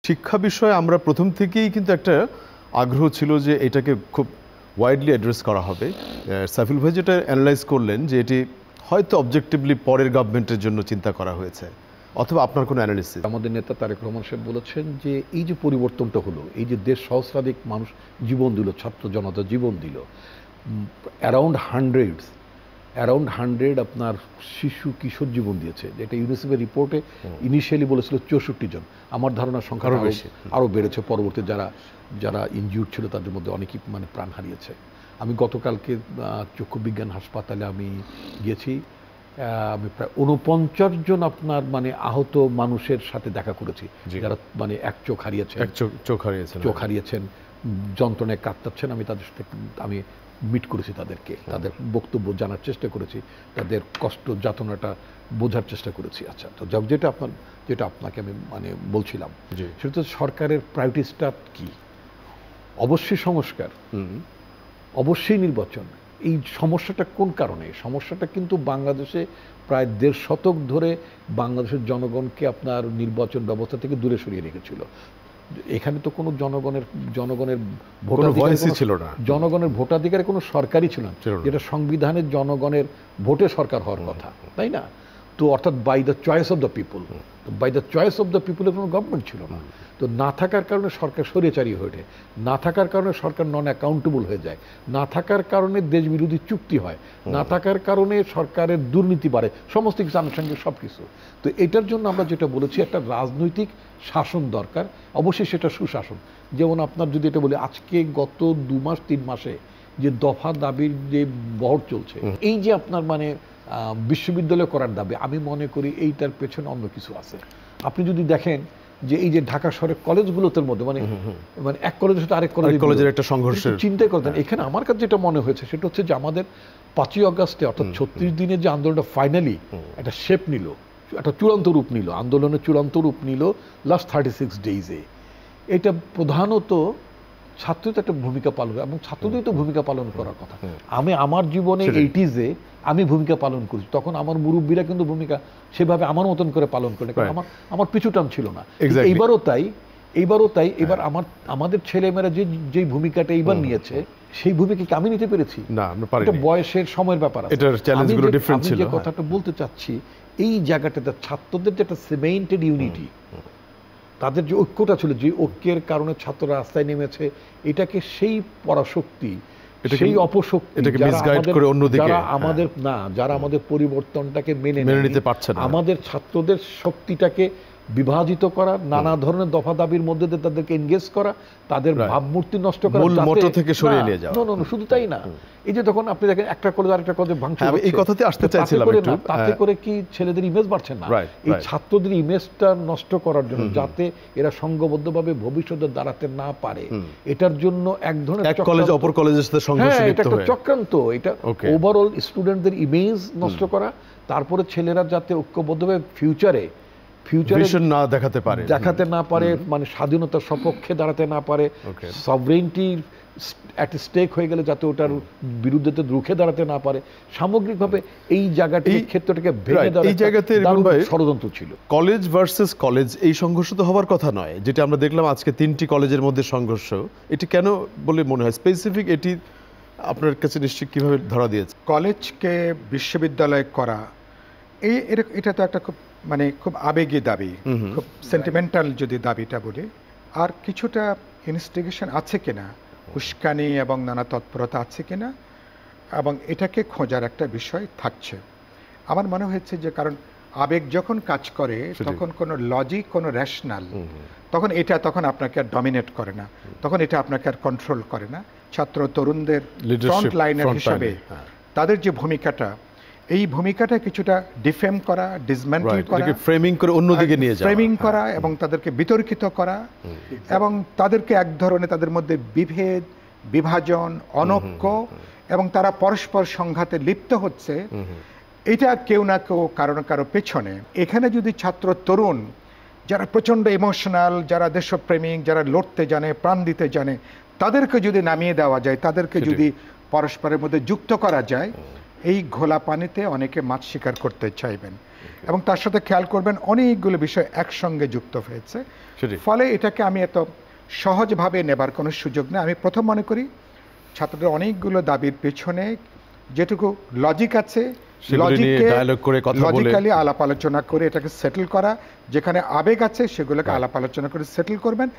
শিক্ষা বিষয়ে আমরা প্রথম থেকেই কিন্তু একটা আগ্রহ ছিল যে এটাকে খুব ওয়াইডলি অ্যাড্রেস করা হবে। সাইফুল ভাই যেটা অ্যানালাইজ করলেন যে এটি হয়তো অবজেক্টিভলি পরের গভর্নমেন্টের জন্য চিন্তা করা হয়েছে, অথবা আপনার কোনো অ্যানালিসিস? আমাদের নেতা তারেক রহমান সাহেব বলেছেন যে এই যে পরিবর্তনটা হলো, এই যে দেশ সহস্রাধিক মানুষ জীবন দিল, ছাত্র জনতা জীবন দিল, অ্যারাউন্ড 100 আপনার শিশু কিশোর জীবন দিয়েছে। এটা ইউনিসেফের রিপোর্টে ইনিশিয়ালি বলেছিল 64 জন। আমার ধারণার সংখ্যা আরও বেড়েছে। পরবর্তী যারা ইনজিউর্ড ছিল তাদের মধ্যে অনেকেই প্রাণ হারিয়েছে। আমি গতকালকে চক্ষু বিজ্ঞান হাসপাতালে আমি গিয়েছি। আমি প্রায় 49 জন আপনার আহত মানুষের সাথে দেখা করেছি, যারা এক চোখ হারিয়েছেন, যন্ত্রণায় কাতরাচ্ছেন। আমি তাদের সাথে মিট করেছি, তাদের বক্তব্য জানার চেষ্টা করেছি, তাদের কষ্ট যাতনাটা বোঝার চেষ্টা করেছি। আচ্ছা, তো যেটা আপনাকে আমি বলছিলাম, সেটা তো সরকারের প্রায়োরিটিসটা কি? অবশ্যই সংস্কার, অবশ্যই নির্বাচন। এই সমস্যাটা কোন কারণে? সমস্যাটা কিন্তু বাংলাদেশে প্রায় 1.5 শতক ধরে বাংলাদেশের জনগণকে আপনার নির্বাচন ব্যবস্থা থেকে দূরে সরিয়ে রেখেছিল। এখানে তো কোনো জনগণের ভোটাধিকার ছিল না, জনগণের ভোটাধিকারে কোনো সরকারই ছিল না, যেটা সংবিধানের জনগণের ভোটে সরকার হওয়ার কথা, তাই না? তো অর্থাৎ by the choice of the people, by the choice of the পিপুলের কোনো গভর্নমেন্ট ছিল না। তো না থাকার কারণে সরকার স্বৈরাচারী হয়ে ওঠে, না থাকার কারণে সরকার নন অ্যাকাউন্টেবল হয়ে যায়, না থাকার কারণে দেশবিরোধী চুক্তি হয়, না থাকার কারণে সরকারের দুর্নীতি বাড়ে, সমস্ত কিছু আনুষঙ্গিক সব কিছু। তো এটার জন্য আমরা যেটা বলেছি, একটা রাজনৈতিক শাসন দরকার, অবশ্যই সেটা সুশাসন। যেমন আপনার যদি এটা বলি, আজকে গত 2 মাস 3 মাসে যে দফা দাবির যে বহর চলছে, এই যে আপনার বিশ্ববিদ্যালয় করার দাবি, আমি মনে করি এইটার পেছনে অন্য কিছু আছে। আপনি যদি দেখেন যে এই যে ঢাকা শহরের কলেজগুলোতে মধ্যে এক কলেজের সাথে আরেক কলেজের একটা সংঘর্ষ চিন্তা করতেন। এখানে আমার কাছে যেটা মনে হয়েছে সেটা হচ্ছে যে আমাদের 5ই আগস্টে অর্থাৎ 36 দিনের যে আন্দোলনটা ফাইনালি একটা শেপ নিল, একটা চূড়ান্ত রূপ নিল, আন্দোলনের চূড়ান্ত রূপ নিল লাস্ট 36 ডেইজে। এটা প্রধানত ছাত্রদের একটা ভূমিকা পালন, এবং ছাত্রদের তো ভূমিকা পালন করার কথা। আমি আমার জীবনে 80s-এ আমি ভূমিকা পালন করেছি, তখন আমার মুরব্বীরা কিন্তু ভূমিকা সেভাবে আমার মতন করে পালন করে, কারণ আমার পিছুটান ছিল না। এইবারও তাই এবার আমাদের ছেলেমেয়েরা যে ভূমিকাটা এইবার নিয়েছে, সেই ভূমিকাকে আমি নিতে পেরেছি না। এটা বয়সের সময়ের ব্যাপার আছে। আমি যে কথাটা বলতে চাচ্ছি, এই জায়গাটাতে ছাত্রদের যে একটা সেমেন্টেড ইউনিটি, তাদের যে ঐক্যটা ছিল, যে ঐক্যের কারণে ছাত্ররা রাস্তায় নেমেছে, এটাকে সেই পরাশক্তি, সেই অপশক্তি যারা আমাদের পরিবর্তনটাকে মেনে নিতে পারছে না, আমাদের ছাত্রদের শক্তিটাকে বিভাজিত করা, নানা ধরনের দফা দাবির মধ্যে দিয়ে তাদেরকে এনগেজ করা, তাদের ভাবমূর্তি নষ্ট করা, মূল মোটো থেকে সরিয়ে নিয়ে যাওয়া। শুধু তাই না, এই যে তখন আপনি দেখেন একটা কলেজ আরেকটা কলেজে ভাঙচুর, এই কথাতে আসতে চাইছিলাম একটু, তাতে করে কি ছেলেদের ইমেজ বাড়ছে না? এই ছাত্রদের ইমেজটা নষ্ট করার জন্য, যাতে এরা সংঘবদ্ধভাবে ভবিষ্যতে দাঁড়াতে না পারে, এটার জন্য এক ধরনের এক কলেজ অপর কলেজের সাথে সংঘর্ষ, এটা একটা চক্রান্ত। এটা ওভারঅল স্টুডেন্টদের ইমেজ নষ্ট করা, তারপরে ছেলেরা যাতে ঐক্যবদ্ধভাবে ফিউচারে না দেখাতে না পারে, স্বাধীনতার সপক্ষে দাঁড়াতে না পারে, সভরেইনটির এট স্টেক হয়ে গেলে যাতে ওটার বিরুদ্ধে রুখে দাঁড়াতে না পারে, সামগ্রিকভাবে এই জায়গাটির ক্ষেত্রটাকে ভেঙে দেওয়ার এই জায়গাতে ষড়যন্ত্র ছিল। কলেজ ভার্সেস কলেজ, এই সংঘর্ষ তো হওয়ার কথা নয়, যেটা আমরা দেখলাম আজকে 3টি কলেজের মধ্যে সংঘর্ষ। এটি কেন বলে মনে হয় স্পেসিফিক? এটি আপনার কাছে নিশ্চয়ই কিভাবে ধরা দিয়েছে? কলেজকে বিশ্ববিদ্যালয় করা, এটা তো একটা খুব আবেগী দাবি, খুব সেন্টিমেন্টাল যদি দাবিটা বলি। আর কিছুটা ইনস্টিগেশন আছে কিনা, উস্কানি এবং নানা তৎপরতা আছে কিনা, এবং এটাকে খোঁজার একটা বিষয় থাকছে। আমার মনে হয়েছে যে কারণ আবেগ যখন কাজ করে, তখন কোনো লজিক, কোনো রেশনাল, তখন আপনাকে আর ডমিনেট করে না, তখন এটা আপনাকে আর কন্ট্রোল করে না। ছাত্র তরুণদের ফ্রন্ট লাইনার হিসাবে তাদের যে ভূমিকাটা, এই ভূমিকাটা কিছুটা ডিফেম করা, ডিসমেন্টল করা, ফ্রেমিং করে অন্যদিকে নিয়ে যাওয়া, ফ্রেমিং করা এবং তাদেরকে বিতর্কিত করা, এবং তাদেরকে এক ধরনের তাদের মধ্যে বিভেদ, বিভাজন, অনৈক্য, এবং তারা পরস্পর সংঘাতে লিপ্ত হচ্ছে, এটা কেউ না কেউ কারো পেছনে। এখানে যদি ছাত্র তরুণ যারা প্রচণ্ড ইমোশনাল, যারা দেশপ্রেমিক, যারা লড়তে জানে, প্রাণ দিতে জানে, তাদেরকে যদি নামিয়ে দেওয়া যায়, তাদেরকে যদি পরস্পরের মধ্যে যুক্ত করা যায়, এই ঘোলা পানিতে অনেকে মাছ শিকার করতে চাইবেন এবং তার সাথে খেয়াল করবেন অনেকগুলো বিষয় একসঙ্গে যুক্ত হয়েছে, ফলে এটাকে আমি এত সহজভাবে নেবার কোনো সুযোগ নেই। আমি প্রথম মনে করি ছাত্রদের অনেকগুলো দাবির পেছনে যেটুকু লজিক আছে লজিক্যালি আলাপ আলোচনা করে এটাকে সেটেল করা, যেখানে আবেগ আছে সেগুলোকে আলাপ আলোচনা করে সেটেল করবেন।